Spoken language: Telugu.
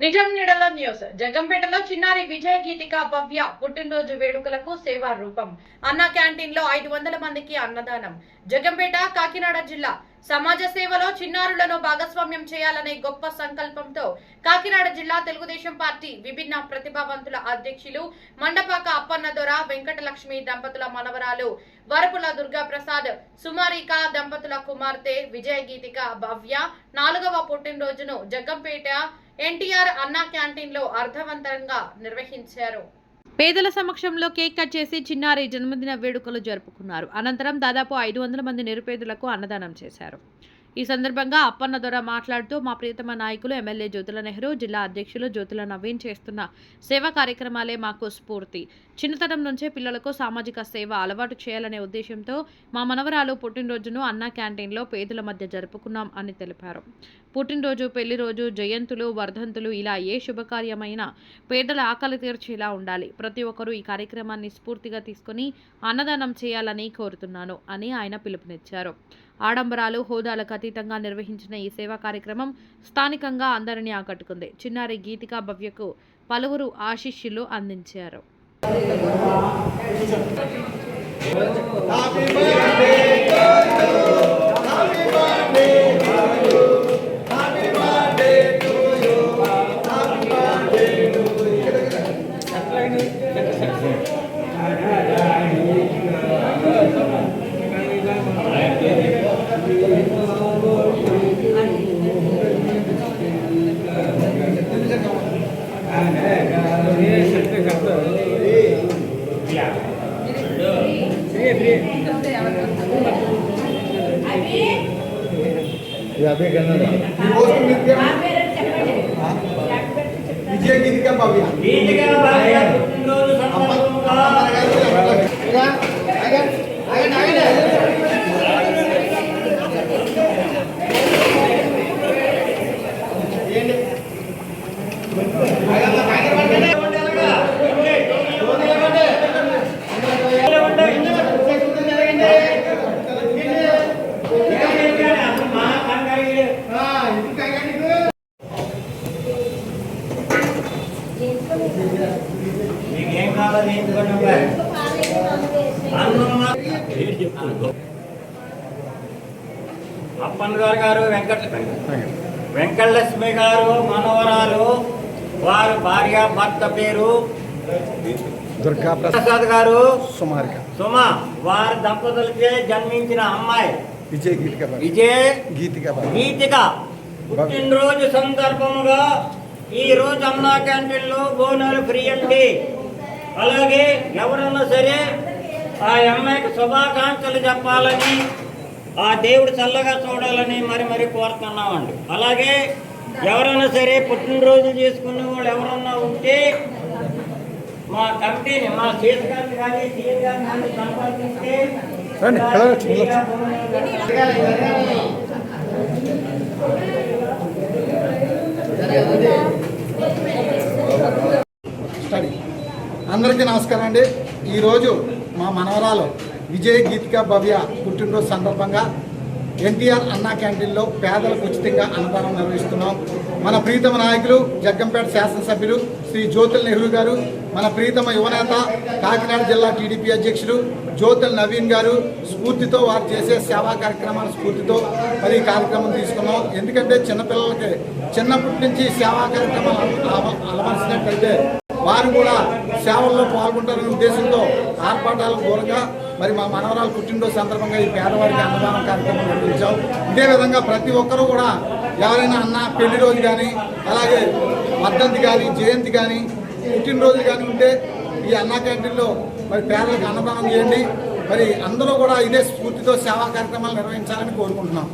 నిజం నీడల న్యూస్ జగ్గంపేటలో చిన్నారి విజయ గీతిక భవ్య పుట్టినరోజు వేడుకలకు సేవా రూపం అన్న క్యాంటీన్ లో 500 మందికి అన్నదానం. జగ్గంపేట కాకినాడ జిల్లా సమాజ సేవలో చిన్నారులను భాగస్వామ్యం చేయాలనే గొప్ప సంకల్పంతో కాకినాడ జిల్లా తెలుగుదేశం పార్టీ విభిన్న ప్రతిభావంతుల అధ్యక్షులు మండపాక అప్పన్నదొర వెంకటలక్ష్మి దంపతుల మనవరాలు వరపుల దుర్గాప్రసాద్ సుమారిక దంపతుల కుమార్తె విజయ గీతిక భవ్య 4వ పుట్టినరోజును జగ్గంపేట ఎన్టీఆర్ అన్నా క్యాంటీన్ లో అర్థవంతంగా నిర్వహించారు. పేదల సమక్షంలో కేక్ కట్ చేసి చిన్నారి జన్మదిన వేడుకలు జరుపుకున్నారు. అనంతరం దాదాపు 500 మంది నిరుపేదలకు అన్నదానం చేశారు. ఈ సందర్భంగా అప్పన్నదొర మాట్లాడుతూ మా ప్రియతమ నాయకులు ఎమ్మెల్యే జ్యోతుల నెహ్రూ, జిల్లా అధ్యక్షులు జ్యోతుల నవీన్ చేస్తున్న సేవా కార్యక్రమాలే మాకు స్ఫూర్తి. చిన్నతనం నుంచే పిల్లలకు సామాజిక సేవ అలవాటు చేయాలనే ఉద్దేశంతో మా మనవరాలు పుట్టినరోజును అన్నా క్యాంటీన్లో పేదల మధ్య జరుపుకున్నాం అని తెలిపారు. పుట్టినరోజు, పెళ్లి రోజు, జయంతులు, వర్ధంతులు ఇలా ఏ శుభకార్యమైనా పేదల ఆకలి తీర్చేలా ఉండాలి. ప్రతి ఒక్కరూ ఈ కార్యక్రమాన్ని స్ఫూర్తిగా తీసుకుని అన్నదానం చేయాలని కోరుతున్నాను అని ఆయన పిలుపునిచ్చారు. ఆడంబరాలు, హోదాలకు అతీతంగా నిర్వహించిన ఈ సేవా కార్యక్రమం స్థానికంగా అందరినీ ఆకట్టుకుంది. చిన్నారి గీతికా భవ్యకు పలువురు ఆశీస్సులు అందించారు. विजय गीतिका भव्य అప్పన్నగారు గారు వెంకటలక్ష్మి గారు మనవరాలు, వారి భార్య భర్త పేరు దుర్గాప్రసాద్ గారు సుమ, వారి దంపతులకే జన్మించిన అమ్మాయి విజయ గీతిక పుట్టినరోజు సందర్భంగా ఈ రోజు అన్నా క్యాంటీన్లో బోనాలు ఫ్రీ అండి. అలాగే ఎవరన్నా సరే ఆ అమ్మాయికి శుభాకాంక్షలు చెప్పాలని, ఆ దేవుడు చల్లగా చూడాలని మరి కోరుతున్నామండి. అలాగే ఎవరైనా సరే పుట్టినరోజు చేసుకునే వాళ్ళు ఎవరన్నా ఉంటే మా కమిటీని, మా సీఎస్ గారిని కానీ సీఎం గారిని కానీ సంపాదిస్తే అందరికీ నమస్కారం అండి. ఈరోజు మా మనవరాలు విజయ గీతికా భవ్య పుట్టినరోజు సందర్భంగా ఎన్టీఆర్ అన్నా క్యాంటీన్లో పేదలకు ఉచితంగా అన్నదానం నిర్వహిస్తున్నాం. మన ప్రీతమ నాయకులు జగ్గంపేట శాసనసభ్యులు శ్రీ జ్యోతుల నెహ్రూ గారు, మన ప్రీతమ యువనేత కాకినాడ జిల్లా టీడీపీ అధ్యక్షులు జ్యోతుల నవీన్ గారు స్ఫూర్తితో వారు చేసే సేవా కార్యక్రమాల స్ఫూర్తితో మరి ఈ కార్యక్రమం తీసుకున్నాం. ఎందుకంటే చిన్నపిల్లలకి చిన్నప్పటి నుంచి సేవా కార్యక్రమాలు అలవరిసినట్లయితే వారు కూడా సేవల్లో పాల్గొంటారనే ఉద్దేశంతో ఆర్పాటాలకు దూరంగా మరి మా మనవరాలు పుట్టినరోజు సందర్భంగా ఈ పేదవారికి అన్నదానం కార్యక్రమం నిర్వహించాం. ఇదే విధంగా ప్రతి ఒక్కరూ కూడా ఎవరైనా అన్న పెళ్లి రోజు కానీ, అలాగే వర్ధంతి కానీ, జయంతి కానీ, పుట్టినరోజు కానీ ఉంటే ఈ అన్నా క్యాంటీన్లో మరి పేదలకు అన్నదానం చేయండి. మరి అందరూ కూడా ఇదే స్ఫూర్తితో సేవా కార్యక్రమాలు నిర్వహించాలని కోరుకుంటున్నాం.